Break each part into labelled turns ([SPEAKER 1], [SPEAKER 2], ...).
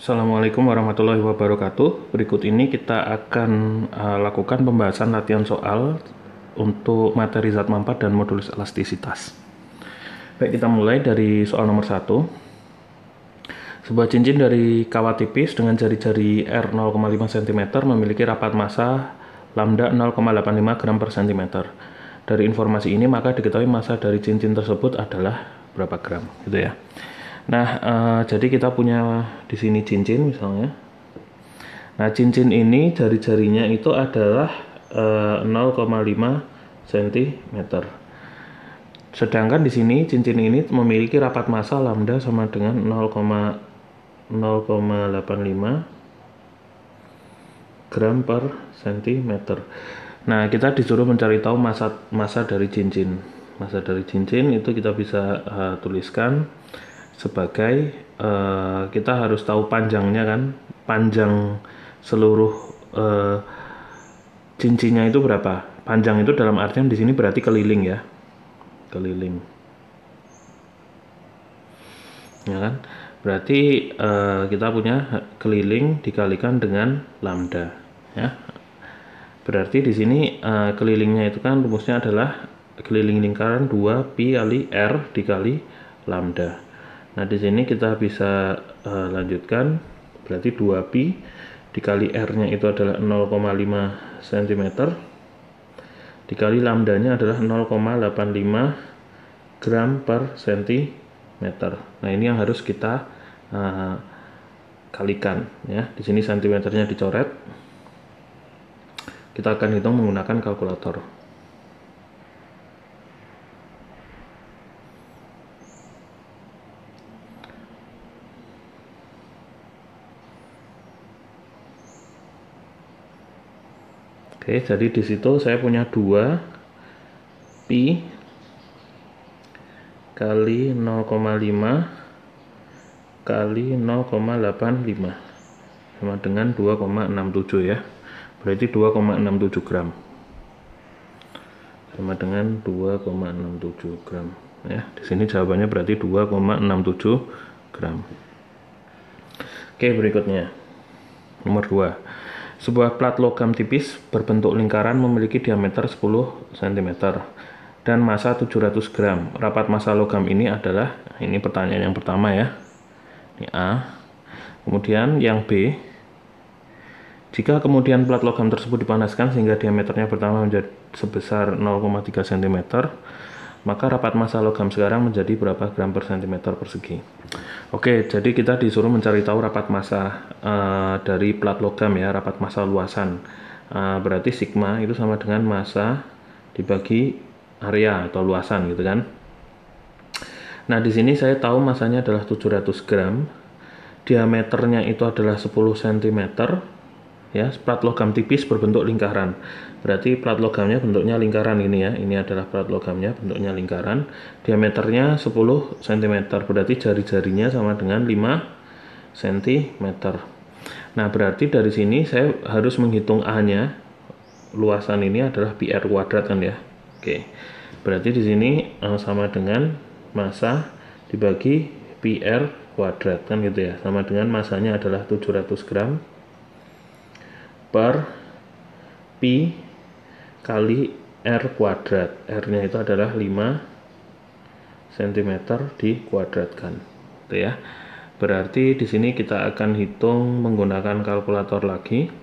[SPEAKER 1] Assalamualaikum warahmatullahi wabarakatuh. Berikut ini kita akan lakukan pembahasan latihan soal untuk materi zat manfaat dan modulus elastisitas. Baik, kita mulai dari soal nomor 1. Sebuah cincin dari kawat tipis dengan jari-jari R 0,5 cm memiliki rapat massa lambda 0,85 gram per cm. Dari informasi ini maka diketahui massa dari cincin tersebut adalah berapa gram, gitu ya. Nah, jadi kita punya di sini cincin misalnya. Nah, cincin ini jari-jarinya itu adalah 0,5 cm. Sedangkan di sini cincin ini memiliki rapat massa lambda sama dengan 0,85 gram per cm. Nah, kita disuruh mencari tahu massa dari cincin. Massa dari cincin itu kita bisa tuliskan sebagai kita harus tahu panjangnya kan, panjang seluruh cincinnya itu berapa. Panjang itu dalam artian di sini berarti keliling ya, keliling ya kan, berarti kita punya keliling dikalikan dengan lambda ya. Berarti di sini kelilingnya itu kan rumusnya adalah keliling lingkaran 2 pi kali r dikali lambda. Nah, di sini kita bisa lanjutkan, berarti 2 pi dikali r-nya itu adalah 0,5 cm dikali lambdanya adalah 0,85 gram per cm. Nah, ini yang harus kita kalikan ya. Di sini cm-nya dicoret. Kita akan hitung menggunakan kalkulator. Oke, jadi di situ saya punya 2 pi kali 0,5 kali 0,85 sama dengan 2,67 ya. Berarti 2,67 gram. Sama dengan 2,67 gram ya. Di sini jawabannya berarti 2,67 gram. Oke, berikutnya. Nomor 2. Sebuah plat logam tipis berbentuk lingkaran memiliki diameter 10 cm dan massa 700 gram. Rapat massa logam ini adalah, ini pertanyaan yang pertama ya. Ini A. Kemudian yang B. Jika kemudian plat logam tersebut dipanaskan sehingga diameternya pertama menjadi sebesar 0,3 cm, maka rapat massa logam sekarang menjadi berapa gram per cm persegi. Oke, jadi kita disuruh mencari tahu rapat massa dari plat logam ya, rapat massa luasan. Berarti sigma itu sama dengan massa dibagi area atau luasan gitu kan. Nah, di sini saya tahu massanya adalah 700 gram. Diameternya itu adalah 10 cm. Ya, plat logam tipis berbentuk lingkaran. Berarti plat logamnya bentuknya lingkaran ini ya. Ini adalah plat logamnya bentuknya lingkaran. Diameternya 10 cm. Berarti jari-jarinya sama dengan 5 cm. Nah, berarti dari sini saya harus menghitung A-nya. Luasan ini adalah pi r kuadrat kan ya. Oke. Berarti di sini sama dengan massa dibagi pi r kuadrat kan gitu ya. Sama dengan massanya adalah 700 gram per pi kali r kuadrat. R-nya itu adalah 5 cm dikuadratkan. Gitu ya. Berarti di sini kita akan hitung menggunakan kalkulator lagi.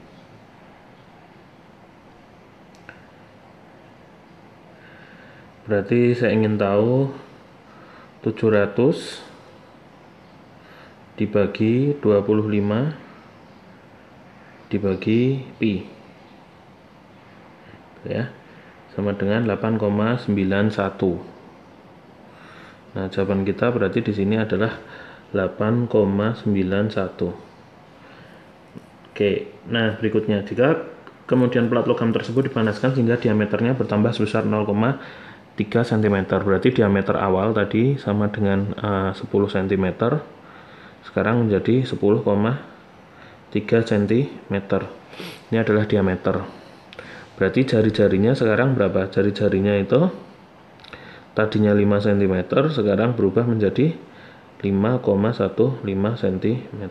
[SPEAKER 1] Berarti saya ingin tahu 700 dibagi 25 dibagi pi ya, sama dengan 8,91. Nah, jawaban kita berarti di sini adalah 8,91. Oke, nah berikutnya, jika kemudian plat logam tersebut dipanaskan sehingga diameternya bertambah sebesar 0,3 cm, berarti diameter awal tadi sama dengan 10 cm, sekarang menjadi 10,3 cm. Ini adalah diameter. Berarti jari-jarinya sekarang berapa? Jari-jarinya itu tadinya 5 cm, sekarang berubah menjadi 5,15 cm.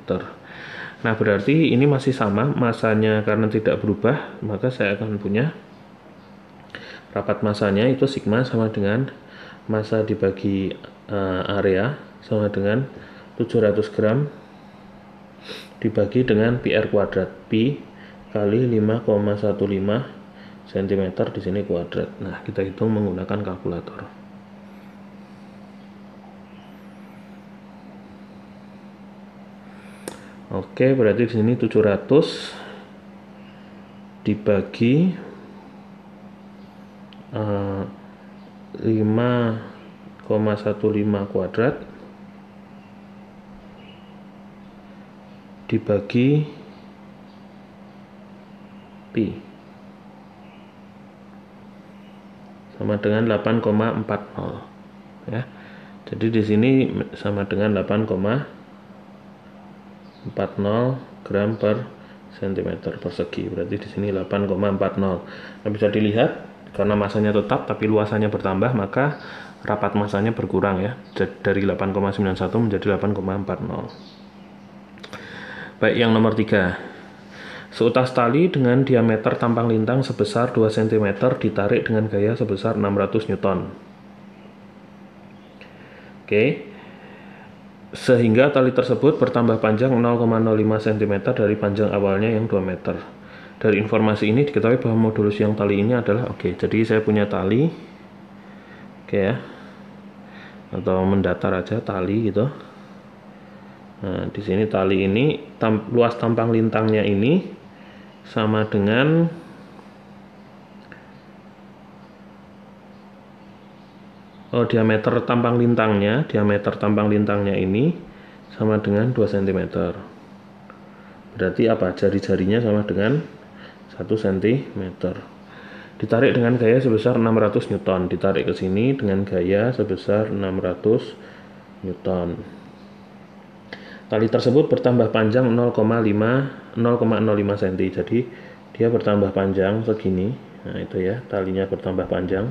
[SPEAKER 1] Nah, berarti ini masih sama masanya karena tidak berubah, maka saya akan punya rapat masanya itu sigma sama dengan massa dibagi area sama dengan 700 gram dibagi dengan PR kuadrat, pi kali 5,15 cm di sini kuadrat. Nah, kita hitung menggunakan kalkulator. Oke, berarti di sini 700 dibagi 5,15 kuadrat dibagi pi sama dengan 8,40 ya. Jadi di sini sama dengan 8,40 gram per cm persegi. Berarti di sini 8,40. Nah, bisa dilihat karena masanya tetap tapi luasannya bertambah, maka rapat masanya berkurang ya. Dari 8,91 menjadi 8,40. Baik, yang nomor 3. Seutas tali dengan diameter tampang lintang sebesar 2 cm ditarik dengan gaya sebesar 600 Newton. Oke. Sehingga tali tersebut bertambah panjang 0,05 cm dari panjang awalnya yang 2 meter. Dari informasi ini diketahui bahwa modulus yang tali ini adalah jadi saya punya tali. Oke ya. Atau mendatar aja tali gitu. Nah, di sini tali ini luas tampang lintangnya ini sama dengan diameter tampang lintangnya ini sama dengan 2 cm. Berarti apa? Jari-jarinya sama dengan 1 cm. Ditarik dengan gaya sebesar 600 Newton. Ditarik ke sini dengan gaya sebesar 600 Newton. Tali tersebut bertambah panjang 0,05 cm. Jadi dia bertambah panjang segini. Nah, itu ya, talinya bertambah panjang.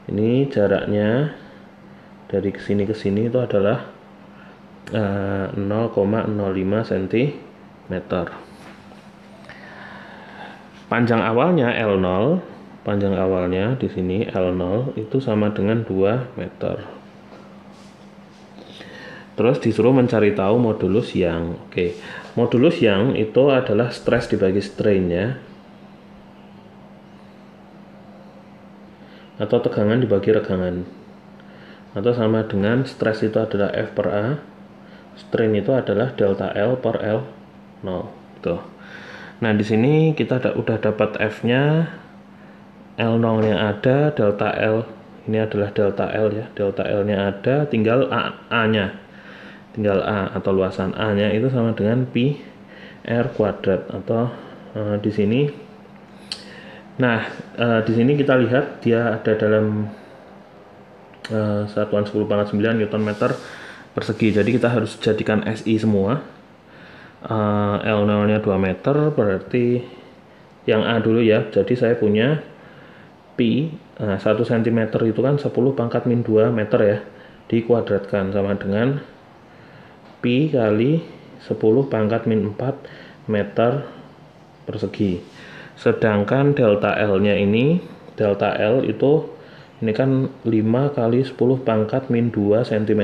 [SPEAKER 1] Ini jaraknya dari sini ke sini itu adalah 0,05 cm. Panjang awalnya L0, panjang awalnya di sini L0 itu sama dengan 2 meter. Terus disuruh mencari tahu modulus yang. Oke, modulus yang itu adalah stres dibagi strain ya, atau tegangan dibagi regangan, atau sama dengan stres itu adalah F per A, strain itu adalah delta L per L0. Tuh. Nah, di sini kita udah dapat F-nya, L0-nya ada, delta L ini adalah delta L ya, delta L-nya ada, tinggal A-nya. Tinggal A atau luasan A-nya itu sama dengan pi R kuadrat atau di sini. Nah, di sini kita lihat dia ada dalam satuan 10⁻⁹ Newton meter persegi. Jadi kita harus jadikan SI semua. L0-nya 2 meter, berarti yang A dulu ya. Jadi saya punya pi 1 cm itu kan 10⁻⁻² meter ya, dikuadratkan sama dengan pi kali 10⁻⁴ meter persegi. Sedangkan delta L-nya ini, delta L itu ini kan 5 kali 10⁻² cm.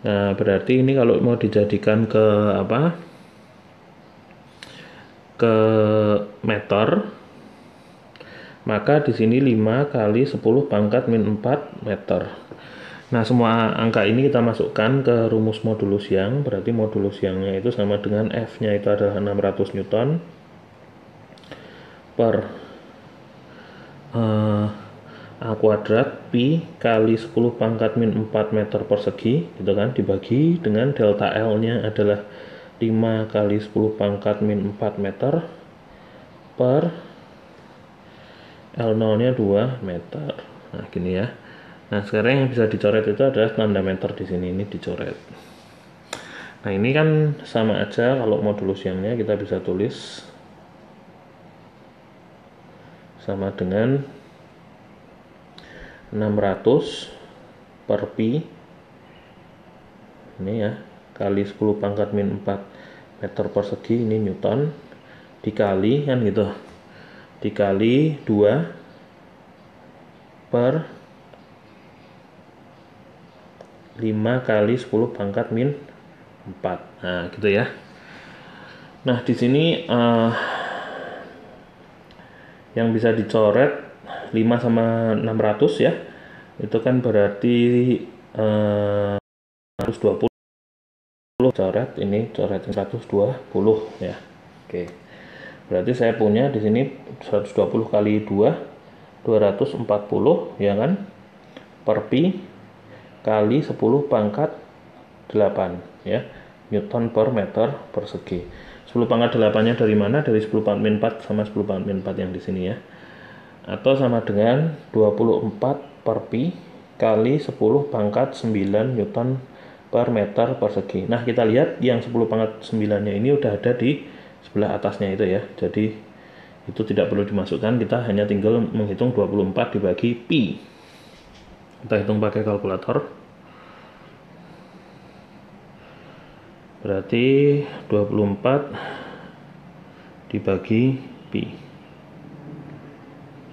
[SPEAKER 1] Nah, berarti ini kalau mau dijadikan ke ke meter, maka di sini 5 kali 10⁻⁴ meter. Nah, semua angka ini kita masukkan ke rumus modulus yang, berarti modulus yangnya itu sama dengan F-nya itu adalah 600 Newton per A kuadrat pi kali 10⁻⁴ meter persegi gitu kan, dibagi dengan delta L-nya adalah 5 kali 10⁻⁴ meter per L0-nya 2 meter. Nah, gini ya. Nah, sekarang yang bisa dicoret itu adalah tanda meter di sini, ini dicoret. Nah, ini kan sama aja, kalau modulus yangnya kita bisa tulis sama dengan 600 per pi ini ya, kali 10 pangkat min 4 meter persegi, ini Newton, dikali kan gitu, dikali 2 per 5 kali 10 pangkat min 4. Nah gitu ya. Nah di sini yang bisa dicoret 5 sama 600 ya, itu kan berarti 120 coret, ini coret 120 ya. Oke, berarti saya punya di sini 120 kali 2 240 ya kan, per pi kali 10 pangkat 8 ya, Newton per meter persegi. 10 pangkat 8 nya dari mana? Dari 10 pangkat min 4 sama 10 pangkat min 4 yang di sini ya, atau sama dengan 24 per pi kali 10 pangkat 9 Newton per meter persegi. Nah kita lihat yang 10 pangkat 9 nya ini udah ada di sebelah atasnya itu ya, jadi itu tidak perlu dimasukkan, kita hanya tinggal menghitung 24 dibagi pi. Kita hitung pakai kalkulator, berarti 24 dibagi pi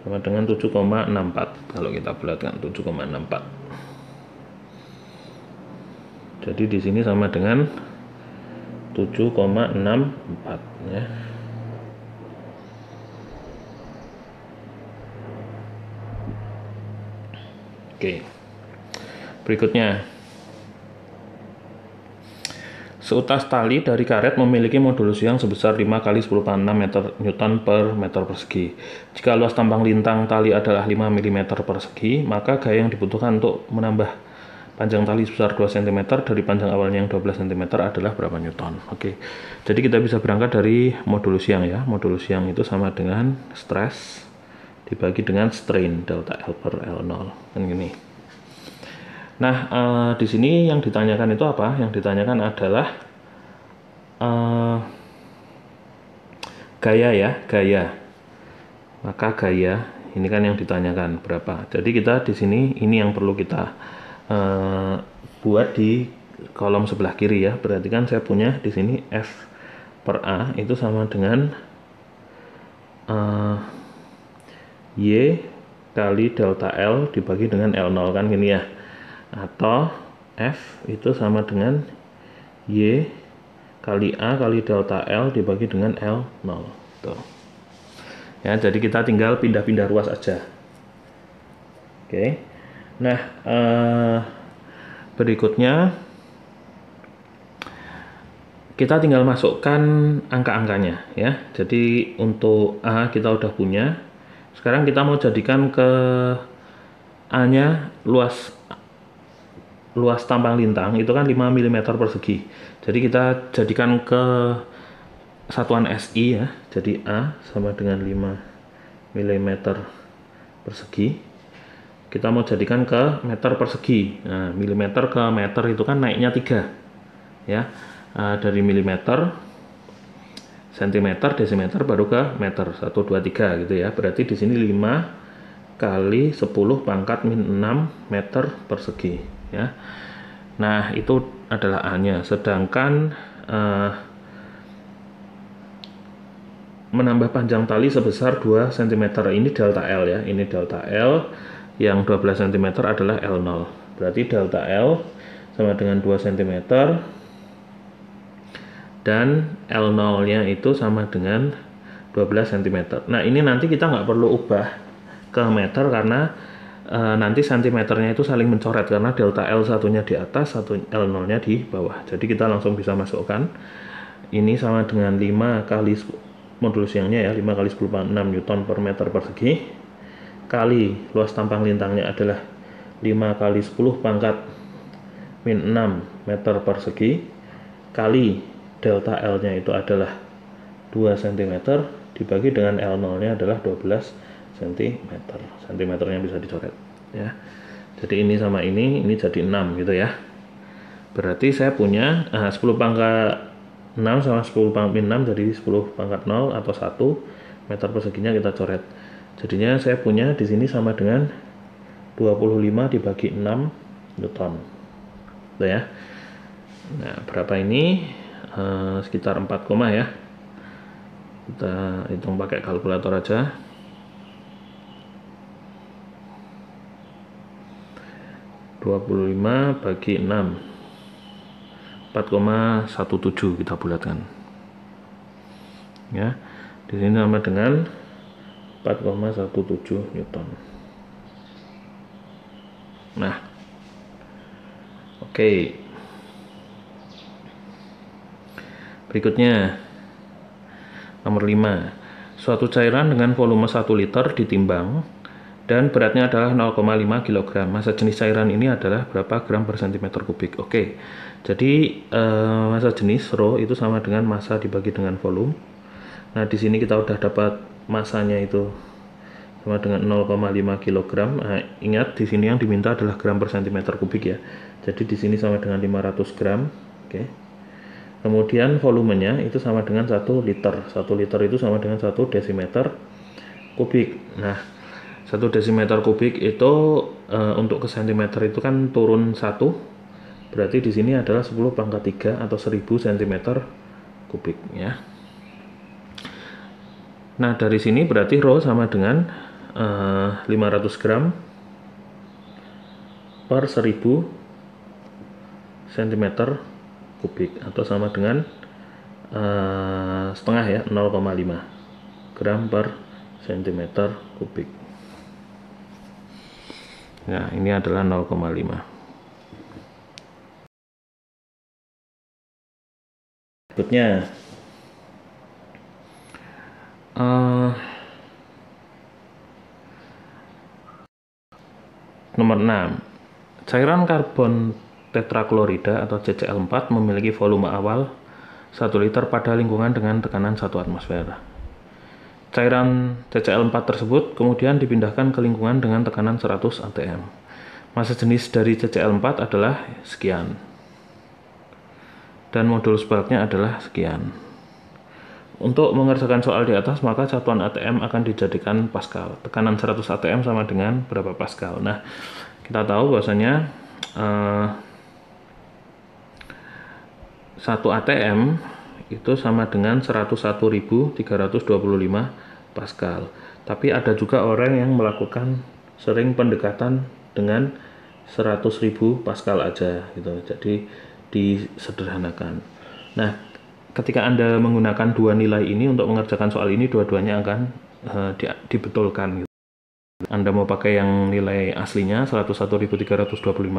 [SPEAKER 1] sama dengan 7,64. Kalau kita bulatkan 7,64. Jadi di sini sama dengan 7,64 ya. Oke. Berikutnya, seutas tali dari karet memiliki modulus yang sebesar 5 kali 10 pangkat 6 meter Newton per meter persegi. Jika luas tampang lintang tali adalah 5 mm persegi, maka gaya yang dibutuhkan untuk menambah panjang tali sebesar 2 cm dari panjang awalnya yang 12 cm adalah berapa Newton. Oke, jadi kita bisa berangkat dari modulus yang ya. Modulus yang itu sama dengan stress dibagi dengan strain, delta L per L0 kan gini. Nah di sini yang ditanyakan itu apa? Yang ditanyakan adalah gaya ya, gaya. Maka gaya ini kan yang ditanyakan berapa. Jadi kita di sini ini yang perlu kita buat di kolom sebelah kiri ya. Berarti kan saya punya di sini F per A itu sama dengan Y kali delta L dibagi dengan L0 kan gini ya, atau F itu sama dengan Y kali A kali delta L dibagi dengan L0 tuh ya. Jadi kita tinggal pindah-pindah ruas aja. Oke, nah berikutnya kita tinggal masukkan angka-angkanya ya. Jadi untuk A kita udah punya. Sekarang kita mau jadikan ke A nya luas tampang lintang itu kan 5 mm persegi. Jadi kita jadikan ke satuan SI ya. Jadi A sama dengan 5 mm persegi. Kita mau jadikan ke meter persegi. Nah, milimeter ke meter itu kan naiknya 3 ya. Dari milimeter, sentimeter, desimeter baru ke meter, 1, 2, 3 gitu ya. Berarti di sini 5 kali 10 pangkat min 6 meter persegi ya. Nah itu adalah A nya. Sedangkan menambah panjang tali sebesar 2 cm ini delta L ya. Ini delta L yang 12 cm adalah L0. Berarti delta L sama dengan 2 cm dan L0 nya itu sama dengan 12 cm. Nah ini nanti kita nggak perlu ubah ke meter karena nanti cm-nya itu saling mencoret karena delta L satunya di atas, satu L0 nya di bawah. Jadi kita langsung bisa masukkan ini sama dengan 5 kali modulus yangnya ya, 5 kali 10 pangkat 6 Newton per meter persegi kali luas tampang lintangnya adalah 5 kali 10 pangkat min 6 meter persegi kali delta L nya itu adalah 2 cm dibagi dengan L0 nya adalah 12 cm. Cm-nya bisa dicoret ya. Jadi ini sama ini jadi 6 gitu ya. Berarti saya punya 10 pangkat 6 sama 10 pangkat min 6 jadi 10 pangkat 0 atau 1 meter perseginya kita coret. Jadinya saya punya di sini sama dengan 25 dibagi 6 Newton. Tuh ya. Nah, berapa ini? Sekitar 4, ya. Kita hitung pakai kalkulator aja. 25 bagi 6, 4,17 kita bulatkan. Ya, di sini sama dengan 4,17 Newton. Nah, oke. Berikutnya nomor 5. Suatu cairan dengan volume 1 liter ditimbang dan beratnya adalah 0,5 kg. Massa jenis cairan ini adalah berapa gram per cm kubik? Oke. Jadi massa jenis rho itu sama dengan massa dibagi dengan volume. Nah, di sini kita udah dapat massanya itu sama dengan 0,5 kg. Nah, ingat di sini yang diminta adalah gram per cm kubik ya. Jadi di sini sama dengan 500 gram. Oke. Kemudian volumenya itu sama dengan 1 liter. 1 liter itu sama dengan 1 desimeter kubik. Nah, 1 desimeter kubik itu untuk ke cm itu kan turun 1. Berarti di sini adalah 10 pangkat 3 atau 1000 cm kubik ya. Nah, dari sini berarti rho sama dengan 500 gram per 1000 cm kubik atau sama dengan setengah ya, 0,5 gram per cm kubik. Nah, ini adalah 0,5. Berikutnya nomor 6. Cairan karbon tetraklorida atau CCl4 memiliki volume awal 1 liter pada lingkungan dengan tekanan 1 atmosfer. Cairan CCl4 tersebut kemudian dipindahkan ke lingkungan dengan tekanan 100 atm. Massa jenis dari CCl4 adalah sekian. Dan modulus bulknya adalah sekian. Untuk mengerjakan soal di atas, maka satuan atm akan dijadikan Pascal. Tekanan 100 atm sama dengan berapa Pascal? Nah, kita tahu bahwasanya 1 atm itu sama dengan 101.325 Pascal. Tapi ada juga orang yang melakukan sering pendekatan dengan 100.000 Pascal aja gitu. Jadi disederhanakan. Nah, ketika Anda menggunakan dua nilai ini untuk mengerjakan soal ini, dua-duanya akan dibetulkan gitu. Anda mau pakai yang nilai aslinya 101.325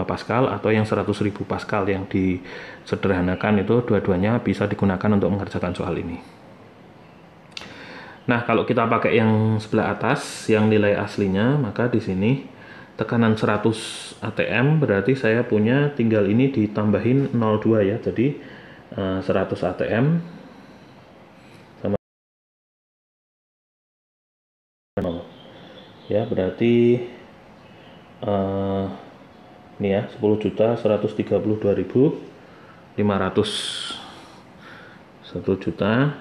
[SPEAKER 1] Pascal atau yang 100.000 Pascal yang disederhanakan, itu dua-duanya bisa digunakan untuk mengerjakan soal ini. Nah, kalau kita pakai yang sebelah atas yang nilai aslinya, maka di sini tekanan 100 atm berarti saya punya tinggal ini ditambahin 0,2 ya. Jadi 100 atm sama 0. Ya, berarti ini ya 10.132.500, 10 juta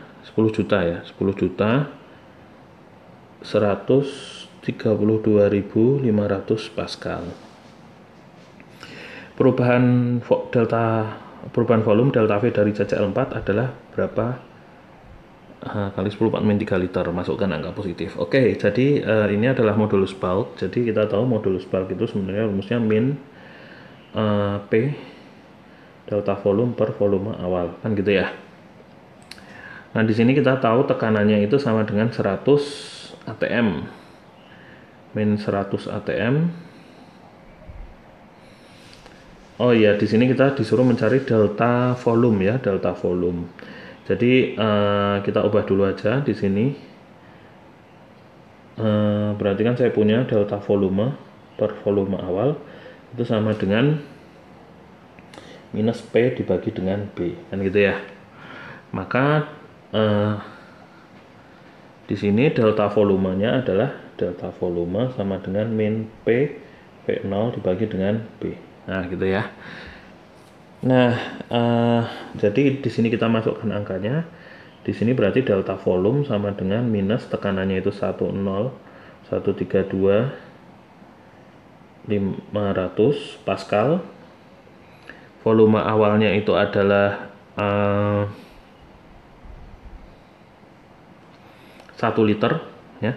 [SPEAKER 1] ya, 10.132.500 Pascal. Perubahan volume delta V dari CCl4 adalah berapa kali 10⁻³ liter, masukkan angka positif. Oke, jadi ini adalah modulus bulk. Jadi kita tahu modulus bulk itu sebenarnya rumusnya min P delta volume per volume awal, kan gitu ya. Nah, di sini kita tahu tekanannya itu sama dengan 100 atm. Min 100 atm. Oh iya, di sini kita disuruh mencari delta volume ya, delta volume. Jadi kita ubah dulu aja di sini. Berarti kan saya punya delta volume per volume awal itu sama dengan minus P dibagi dengan B, kan gitu ya. Maka di sini delta volumenya adalah delta volume sama dengan min P P0 dibagi dengan B. Nah, gitu ya. Nah, jadi di sini kita masukkan angkanya. Di sini berarti delta volume sama dengan minus tekanannya itu 10.132.500 Pascal volume awalnya itu adalah 1 liter ya.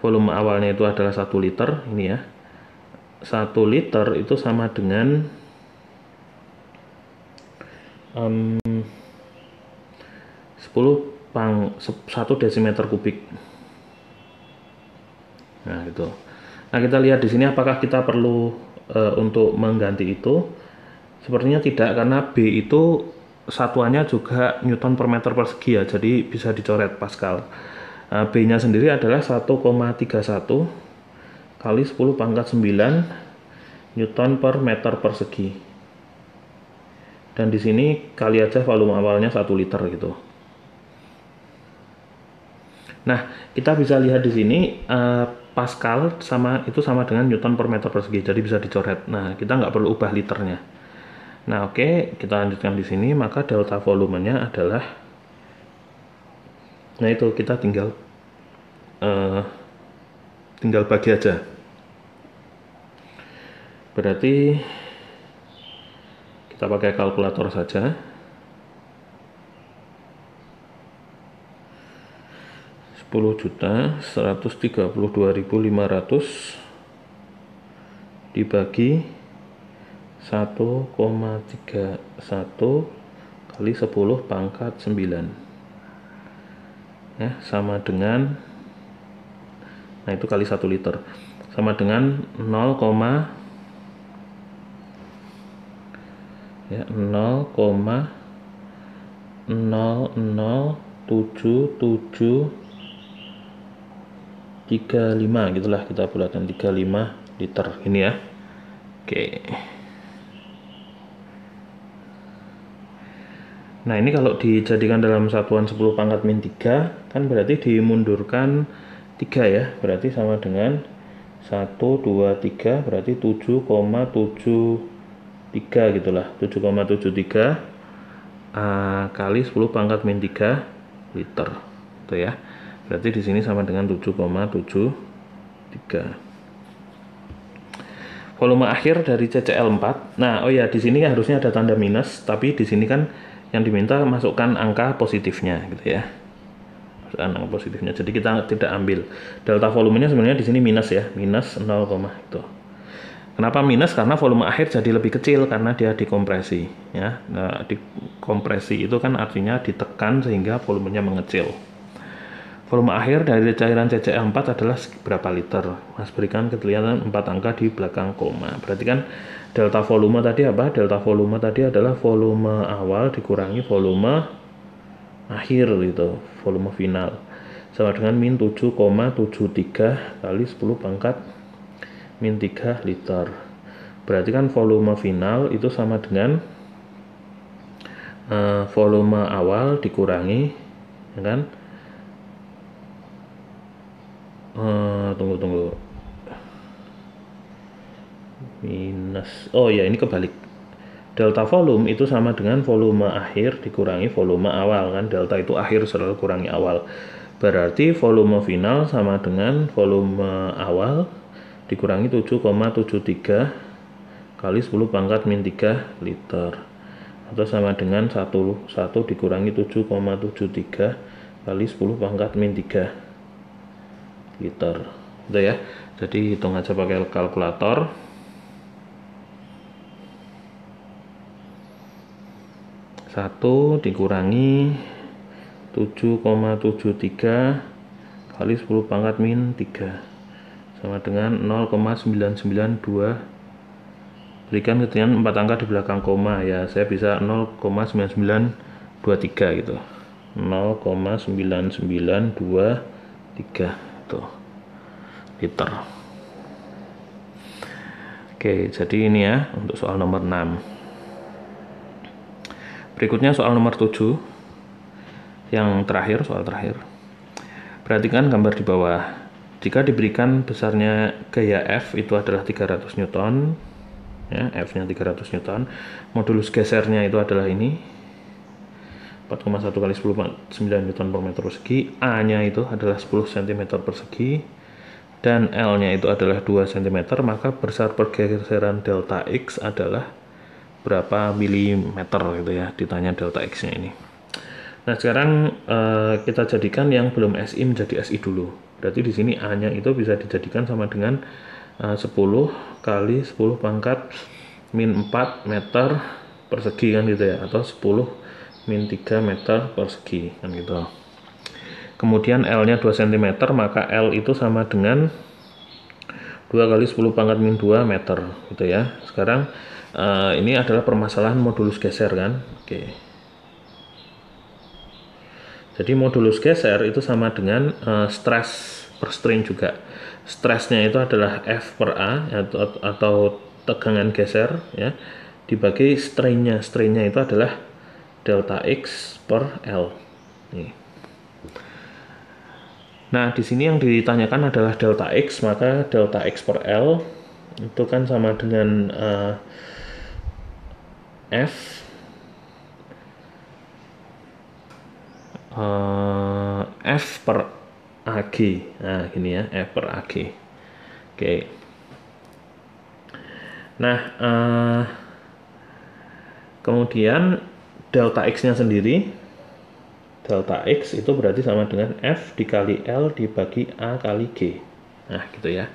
[SPEAKER 1] Volume awalnya itu adalah 1 liter ini ya. 1 liter itu sama dengan 1 desimeter kubik. Nah, gitu. Nah, kita lihat di sini apakah kita perlu untuk mengganti itu. Sepertinya tidak, karena B itu satuannya juga Newton per meter persegi ya, jadi bisa dicoret Pascal. B-nya sendiri adalah 1,31 kali 10 pangkat 9 Newton per meter persegi. Dan di sini kali aja volume awalnya 1 liter gitu. Nah, kita bisa lihat di sini Pascal sama dengan Newton per meter persegi, jadi bisa dicoret. Nah, kita nggak perlu ubah liternya. Nah, oke, kita lanjutkan di sini. Maka delta volumenya adalah, nah itu kita tinggal bagi aja. Berarti kita pakai kalkulator saja. 10.132.500 dibagi 1,31 kali 10 pangkat 9 ya, sama dengan, nah itu kali 1 liter, sama dengan 0,00735 gitulah, kita bulatkan 35 liter ini ya. Oke. Nah, ini kalau dijadikan dalam satuan 10 pangkat min 3 kan berarti dimundurkan 3 ya, berarti sama dengan 1, 2, 3, berarti 7,73 gitulah, 7,73 kali 10 pangkat min 3 liter itu ya. Berarti di sini sama dengan 7,73. Volume akhir dari CCl4. Nah, oh ya, di sini harusnya ada tanda minus, tapi di sini kan yang diminta masukkan angka positifnya gitu ya. Masukkan angka positifnya. Jadi kita tidak ambil. Delta volumenya sebenarnya di sini minus ya, minus 0, itu. Kenapa minus? Karena volume akhir jadi lebih kecil karena dia dikompresi ya. Nah, dikompresi itu kan artinya ditekan sehingga volumenya mengecil. Volume akhir dari cairan CCl4 adalah berapa liter? Mas berikan kelihatan 4 angka di belakang koma. Berarti kan delta volume tadi apa? Delta volume tadi adalah volume awal dikurangi volume akhir gitu, volume final. Sama dengan min 7,73 kali 10 pangkat min 3 liter. Berarti kan volume final itu sama dengan volume awal dikurangi, ya kan? Tunggu minus, oh ya ini kebalik, delta volume itu sama dengan volume akhir dikurangi volume awal kan, delta itu akhir selalu kurangi awal, berarti volume final sama dengan volume awal dikurangi 7,73 kali 10 pangkat min 3 liter, atau sama dengan 1 dikurangi 7,73 kali 10 pangkat min 3 liter. Udah ya, jadi hitung aja pakai kalkulator. Satu dikurangi 7,73 kali 10 pangkat min 3 sama dengan 0,992. Berikan ketinggian 4 angka di belakang koma ya, saya bisa 0,9923 gitu, 0,9923 tuh liter. Oke, jadi ini ya untuk soal nomor 6. Berikutnya soal nomor 7, yang terakhir, soal terakhir. Perhatikan gambar di bawah. Jika diberikan besarnya gaya F itu adalah 300 Newton ya, F-nya 300 Newton, modulus gesernya itu adalah ini 4,1 kali 10 9 Newton per meter persegi, A-nya itu adalah 10 cm persegi, dan L-nya itu adalah 2 cm, maka besar pergeseran delta X adalah berapa milimeter gitu ya, ditanya delta X nya ini. Nah sekarang kita jadikan yang belum SI menjadi SI dulu. Berarti di sini A nya itu bisa dijadikan sama dengan 10 kali 10 pangkat min 4 meter persegi kan gitu ya, atau 10 min 3 meter persegi kan gitu. Kemudian L nya 2 cm, maka L itu sama dengan 2 kali 10 pangkat min 2 meter gitu ya. Sekarang ini adalah permasalahan modulus geser kan. Oke. Jadi modulus geser itu sama dengan stres per strain juga. Stresnya itu adalah F per A atau tegangan geser ya, dibagi strainnya. Strainnya itu adalah delta X per L. Nih. Nah, di sini yang ditanyakan adalah delta X, maka delta X per L itu kan sama dengan F F per AG. Nah, gini ya, F per AG. Oke. Nah, kemudian delta X-nya sendiri, delta X itu berarti sama dengan F dikali L dibagi A kali G. Nah, gitu ya.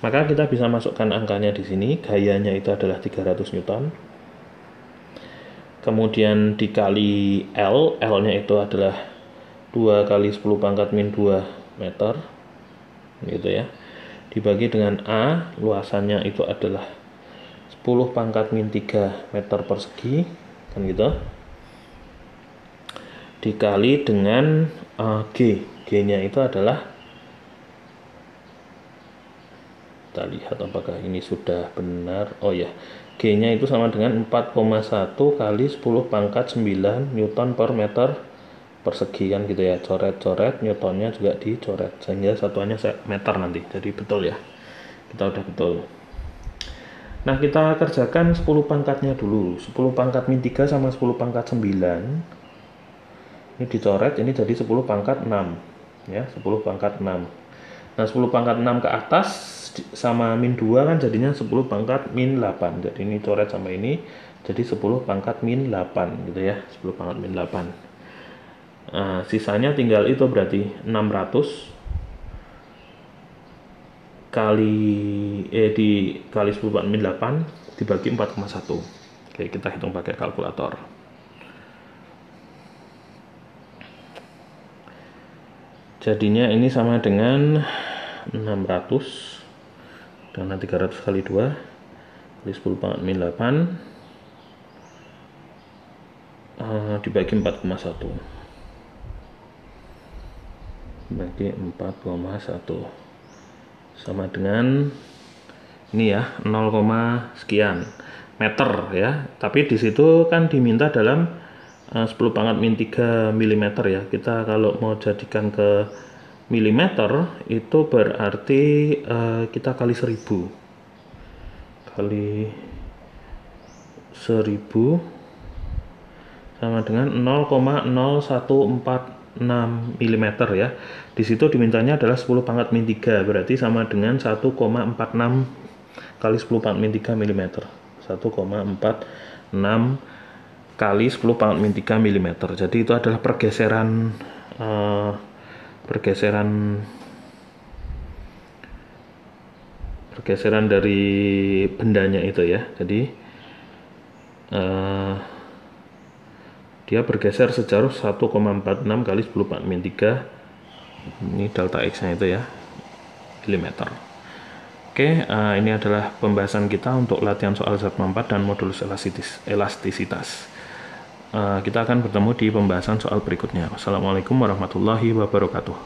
[SPEAKER 1] Maka kita bisa masukkan angkanya di sini. Gayanya itu adalah 300 Newton. Kemudian dikali L, L-nya itu adalah 2 kali 10 pangkat min 2 meter gitu ya, dibagi dengan A, luasannya itu adalah 10 pangkat min 3 meter persegi kan gitu, dikali dengan G. G nya itu adalah, kita lihat apakah ini sudah benar. Oh ya, G nya itu sama dengan 4,1 kali 10 pangkat 9 Newton per meter persegi kan gitu ya. Coret-coret, Newtonnya juga dicoret sehingga satuannya meter nanti. Jadi betul ya, kita udah betul. Nah kita kerjakan 10 pangkatnya dulu. 10 pangkat min 3 sama 10 pangkat 9 ini dicoret, ini jadi 10 pangkat 6 ya, 10 pangkat 6. Nah 10 pangkat 6 ke atas sama min 2 kan jadinya 10 pangkat min 8. Jadi ini coret sama ini jadi 10 pangkat min 8 gitu ya, 10 pangkat min 8. Sisanya tinggal itu berarti 600 dikali 10 pangkat min 8 dibagi 4,1. Oke, kita hitung pakai kalkulator. Jadinya ini sama dengan 600 karena 300 kali 2 kali 10 pangkat min 8 dibagi 4,1 bagi 4,1 sama dengan ini ya, 0, sekian meter ya. Tapi di situ kan diminta dalam 10 pangkat min 3 mm ya. Kita kalau mau jadikan ke milimeter itu berarti kita kali 1000 sama dengan 0,0146 mm ya. Di situ dimintanya adalah 10 pangkat min 3, berarti sama dengan 1,46 kali 10 pangkat min 3 mm. 1,46 kali 10 pangkat min 3 mm. Jadi itu adalah pergeseran dari bendanya itu ya. Jadi dia bergeser sejauh 1,46 kali 10 pangkat min 3. Ini delta X nya itu ya, milimeter. Oke, ini adalah pembahasan kita untuk latihan soal Z4 dan modulus elastisitas. Kita akan bertemu di pembahasan soal berikutnya. Wassalamualaikum warahmatullahi wabarakatuh.